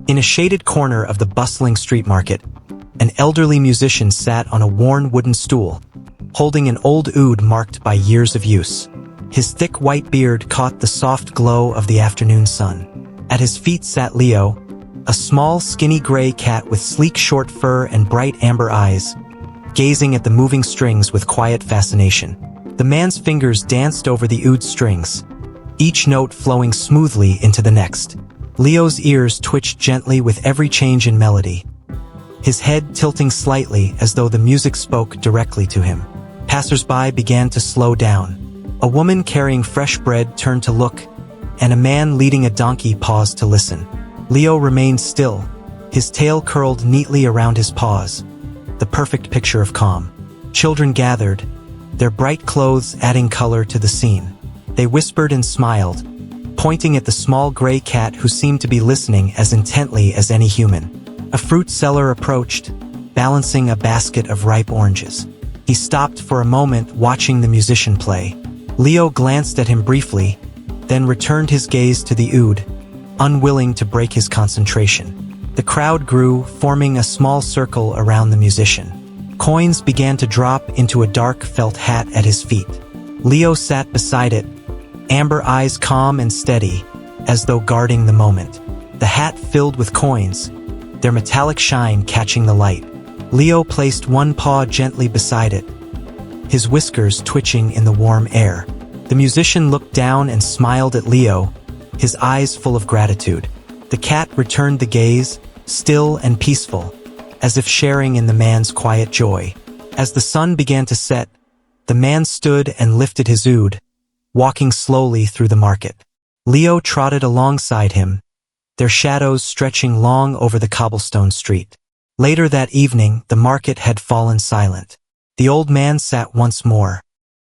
In a shaded corner of the bustling street market, an elderly musician sat on a worn wooden stool, holding an old oud marked by years of use. His thick white beard caught the soft glow of the afternoon sun. At his feet sat Leo, a small, skinny gray cat with sleek short fur and bright amber eyes, gazing at the moving strings with quiet fascination. The man's fingers danced over the oud strings, each note flowing smoothly into the next. Leo's ears twitched gently with every change in melody, his head tilting slightly as though the music spoke directly to him. Passers-by began to slow down. A woman carrying fresh bread turned to look, and a man leading a donkey paused to listen. Leo remained still, his tail curled neatly around his paws, the perfect picture of calm. Children gathered, their bright clothes adding color to the scene. They whispered and smiled, pointing at the small gray cat who seemed to be listening as intently as any human. A fruit seller approached, balancing a basket of ripe oranges. He stopped for a moment watching the musician play. Leo glanced at him briefly, then returned his gaze to the oud, unwilling to break his concentration. The crowd grew, forming a small circle around the musician. Coins began to drop into a dark felt hat at his feet. Leo sat beside it, amber eyes calm and steady, as though guarding the moment. The hat filled with coins, their metallic shine catching the light. Leo placed one paw gently beside it, his whiskers twitching in the warm air. The musician looked down and smiled at Leo, his eyes full of gratitude. The cat returned the gaze, still and peaceful, as if sharing in the man's quiet joy. As the sun began to set, the man stood and lifted his oud, walking slowly through the market. Leo trotted alongside him, their shadows stretching long over the cobblestone street. Later that evening, the market had fallen silent. The old man sat once more,